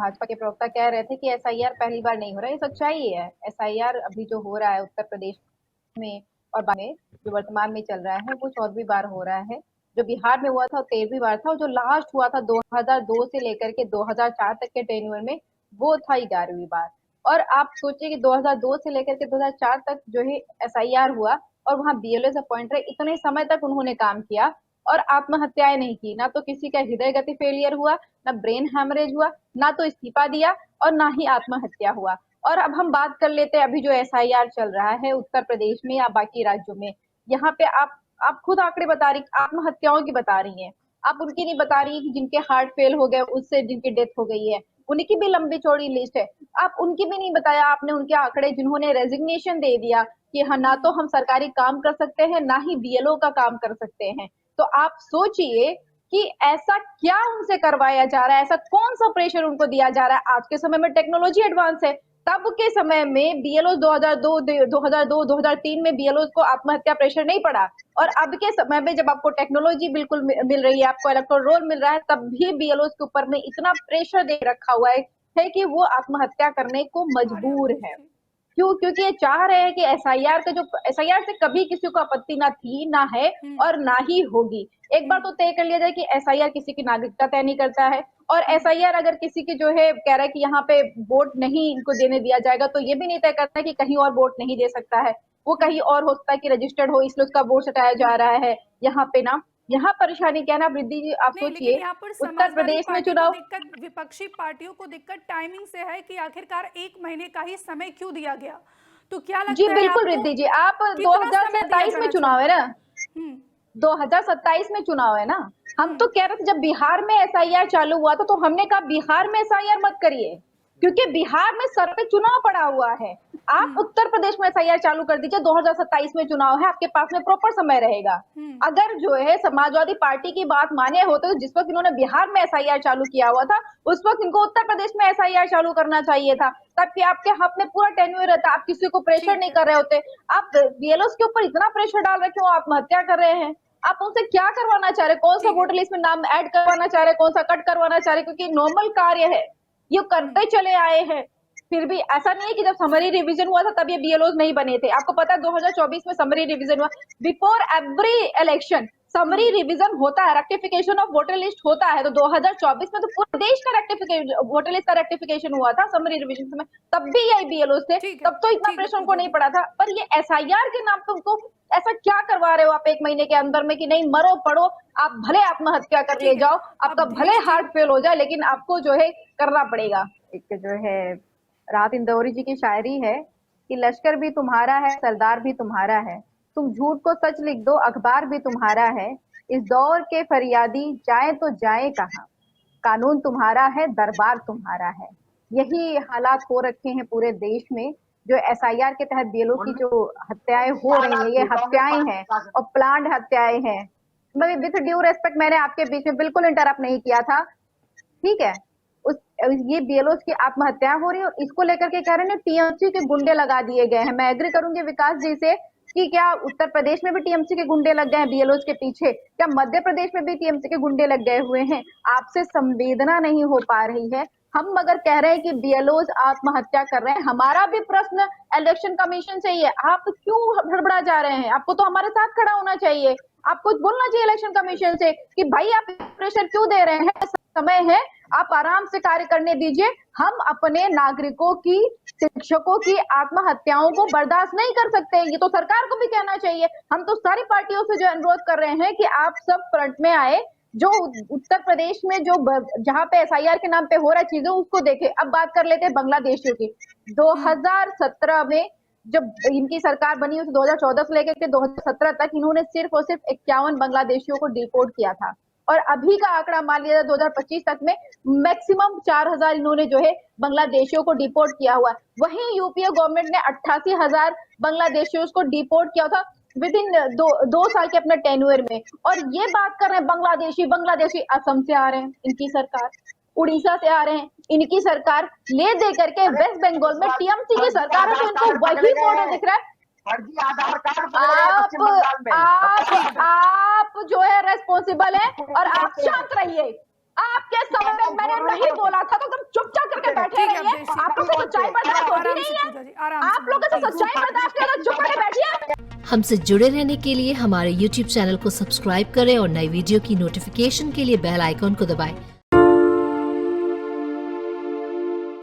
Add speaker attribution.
Speaker 1: भाजपा के प्रवक्ता कह रहे थे कि एसआईआर पहली बार नहीं हो रहा है, ये सच्चाई है। एसआईआर अभी जो हो रहा है उत्तर प्रदेश में और में जो वर्तमान में चल रहा है वो 14वीं बार हो रहा है। जो बिहार में हुआ था वो 13वीं बार था और जो लास्ट हुआ था 2002 से लेकर के 2004 तक के टेन्योर में वो था 11वीं बार। और आप सोचिए कि 2002 से लेकर के 2004 तक जो है एसआईआर हुआ और वहां बीएलओ अपॉइंट रहे, इतने समय तक उन्होंने काम किया और आत्महत्याएं नहीं की। ना तो किसी का हृदय गति फेलियर हुआ, ना ब्रेन हैमरेज हुआ, ना तो इस्तीफा दिया और ना ही आत्महत्या हुआ। और अब हम बात कर लेते हैं अभी जो एसआईआर चल रहा है उत्तर प्रदेश में या बाकी राज्यों में। यहाँ पे आप खुद आंकड़े बता रही, आत्महत्याओं की बता रही हैं। आप उनकी नहीं बता रही कि जिनके हार्ट फेल हो गए, उससे जिनकी डेथ हो गई है, उनकी भी लंबी चौड़ी लिस्ट है। आप उनकी भी नहीं बताया आपने, उनके आंकड़े जिन्होंने रेजिग्नेशन दे दिया कि हाँ, ना तो हम सरकारी काम कर सकते हैं ना ही बीएलओ का काम कर सकते हैं। तो आप सोचिए कि ऐसा क्या उनसे करवाया जा रहा है, ऐसा कौन सा प्रेशर उनको दिया जा रहा है। आज के समय में टेक्नोलॉजी एडवांस है, तब के समय में बीएलओ 2003 में बीएलओ को आत्महत्या प्रेशर नहीं पड़ा। और अब के समय में जब आपको टेक्नोलॉजी बिल्कुल मिल रही है, आपको इलेक्ट्रोल रोल मिल रहा है, तब भी बीएलओ के ऊपर में इतना प्रेशर दे रखा हुआ है कि वो आत्महत्या करने को मजबूर है। क्यों? क्योंकि ये चाह रहे हैं कि एसआईआर का जो एसआईआर से कभी किसी को आपत्ति ना थी ना है और ना ही होगी। एक बार तो तय कर लिया जाए कि एसआईआर किसी की नागरिकता तय नहीं करता है और एसआईआर अगर किसी की जो है कह रहा है कि यहाँ पे वोट नहीं इनको देने दिया जाएगा तो ये भी नहीं तय करता है कि कहीं और वोट नहीं दे सकता है। वो कहीं और हो सकता है कि रजिस्टर्ड हो, इसलिए उसका वोट हटाया जा रहा है। यहाँ पे ना, यहाँ परेशानी क्या है ना वृद्धि जी, आप
Speaker 2: नहीं, लेकिन
Speaker 1: सोचिए
Speaker 2: यहाँ पर
Speaker 1: उत्तर
Speaker 2: समाजवादी
Speaker 1: प्रदेश में
Speaker 2: पार्टी को
Speaker 1: चुनाव।
Speaker 2: दिक्कत, विपक्षी पार्टियों को दिक्कत टाइमिंग से है कि आखिरकार 1 महीने का ही समय क्यों दिया गया। तो क्या
Speaker 1: जी
Speaker 2: लगता है
Speaker 1: बिल्कुल
Speaker 2: आपको
Speaker 1: रिद्धि जी, आप
Speaker 2: कितना समय दिया
Speaker 1: 2027 में
Speaker 2: जाना
Speaker 1: चुनाव है
Speaker 2: चाहिए?
Speaker 1: ना, 2027 में चुनाव है ना। हम तो कह रहे थे जब बिहार में एसआईआर चालू हुआ था तो हमने कहा बिहार में एसआईआर मत करिए, क्योंकि बिहार में सर पे चुनाव पड़ा हुआ है। आप उत्तर प्रदेश में एसआईआर चालू कर दीजिए, 2027 में चुनाव है, आपके पास में प्रॉपर समय रहेगा। अगर जो है समाजवादी पार्टी की बात माने होते तो जिस वक्त इन्होंने बिहार में एसआईआर चालू किया हुआ था उस वक्त इनको उत्तर प्रदेश में एसआईआर चालू करना चाहिए था, ताकि आपके हाथ में पूरा टेन्योर रहता, आप किसी को प्रेशर
Speaker 2: ठीक
Speaker 1: नहीं
Speaker 2: है।
Speaker 1: कर रहे होते। आप बीएलओ के ऊपर इतना प्रेशर डाल रहे क्यों, आत्महत्या कर रहे हैं। आप उनसे क्या करवाना चाह रहे, कौन सा
Speaker 2: ठीक है।
Speaker 1: वोटर लिस्ट में नाम ऐड करवाना चाह रहे, कौन सा कट करवाना चाह रहे, क्योंकि नॉर्मल कार्य है, ये करते चले आए हैं। फिर भी ऐसा नहीं है कि जब समरी रिवीजन हुआ था तब ये बीएलओ नहीं बने थे। आपको पता है 2024 में समरी रिवीजन हुआ, before every election summary revision होता है, रेक्टिफिकेशन ऑफ वोटर लिस्ट होता है। तो 2024 में तो पूरे देश का रेक्टिफिकेशन, वोटर लिस्ट का रेक्टिफिकेशन हुआ था समरी रिवीजन समय, तब भी यही बीएलओ थे,
Speaker 2: ठीक है।
Speaker 1: तब तो इतना
Speaker 2: ठीक है
Speaker 1: प्रेशर उनको
Speaker 2: पूजा
Speaker 1: नहीं
Speaker 2: जी।
Speaker 1: पड़ा था। पर ये एसआईआर के नाम पे उनको ऐसा क्या करवा रहे हो आप 1 महीने के अंदर में कि नहीं मरो पड़ो, आप भले आत्महत्या कर ले
Speaker 2: ठीक है।
Speaker 1: जाओ,
Speaker 2: अब
Speaker 1: आपका भले
Speaker 2: देश जी।
Speaker 1: हार्ट फेल हो जाए, लेकिन आपको जो है करना पड़ेगा। एक जो है राहत इंदौरी जी की शायरी है कि लश्कर भी तुम्हारा है, सरदार भी तुम्हारा है, तुम झूठ को सच लिख दो, अखबार भी तुम्हारा है, इस दौर के फरियादी जाए तो जाए कहाँ, कानून तुम्हारा है, दरबार तुम्हारा है। यही हालात हो रखे हैं पूरे देश में। जो एसआईआर के तहत बीएलओ की जो हत्याएं हो रही हैं, ये हत्याएं हैं और प्लान्ड हत्याएं हैं। मैं विथ ड्यू रेस्पेक्ट, मैंने आपके बीच में बिल्कुल इंटरप्ट नहीं किया था, ठीक है। उस ये बीएलओ की आत्महत्या हो रही है और इसको लेकर के कह रहे हैं टीएमसी के गुंडे लगा दिए गए हैं। मैं एग्री करूंगी विकास जी से कि क्या उत्तर प्रदेश में भी टीएमसी के गुंडे लग गए हैं बीएलओ के पीछे, क्या मध्य प्रदेश में भी टीएमसी के गुंडे लग गए हुए हैं। आपसे संवेदना नहीं हो पा रही है। हम अगर कह रहे हैं कि बीएलओ आत्महत्या कर रहे हैं, हमारा भी प्रश्न इलेक्शन कमीशन से ही है, आप क्यों हड़बड़ा जा रहे हैं। आपको तो हमारे साथ खड़ा होना चाहिए, आपको बोलना चाहिए इलेक्शन कमीशन से कि भाई आप प्रेशर क्यों दे रहे हैं, समय है, आप आराम से कार्य करने दीजिए। हम अपने नागरिकों की, शिक्षकों की आत्महत्याओं को बर्दाश्त नहीं कर सकते। ये तो सरकार को भी कहना चाहिए। हम तो सारी पार्टियों से जो अनुरोध कर रहे हैं कि आप सब फ्रंट में आए, जो उत्तर प्रदेश में जो जहां पे एसआईआर के नाम पे हो रहा है चीजों उसको देखे। अब बात कर लेते हैं बांग्लादेशियों की। 2017 में जब इनकी सरकार बनी हुई 2014 से लेकर के 2017 तक इन्होंने सिर्फ और सिर्फ 51 बांग्लादेशियों को डिपोर्ट किया था और अभी का आंकड़ा मान लिया 2025 तक में मैक्सिमम 4000 इन्होंने जो है बांग्लादेशियों को डिपोर्ट किया हुआ। वहीं यूपीए गवर्नमेंट ने 88,000 बांग्लादेशियों को डिपोर्ट किया था विद इन दो साल के अपने टेन्यूर में। और ये बात कर रहे हैं बांग्लादेशी बांग्लादेशी, असम से आ रहे हैं इनकी सरकार, उड़ीसा से आ रहे हैं इनकी सरकार, ले दे करके वेस्ट बंगाल में टीएमसी की सरकार है तो इनको वही बॉर्डर दिख रहा है।
Speaker 3: फर्जी आधार कार्ड बदले गए पश्चिम बंगाल में।
Speaker 1: आप जो है रेस्पॉन्सिबल है और आप शांत रहिए। आपके समय में मैंने नहीं बोला था तो तुम चुपचाप सच्चाई बर्दाश्त होती
Speaker 2: आराम
Speaker 1: नहीं
Speaker 2: से
Speaker 1: है।
Speaker 2: पूजा जी, आराम
Speaker 1: आप
Speaker 2: से
Speaker 1: लोगों से
Speaker 2: बोलिए।
Speaker 1: सच्चाई बर्दाश्त नहीं होता, चुप करके बैठिए।
Speaker 4: हमसे जुड़े रहने के लिए हमारे YouTube चैनल को सब्सक्राइब करें और नई वीडियो की नोटिफिकेशन के लिए बेल आइकॉन को दबाएं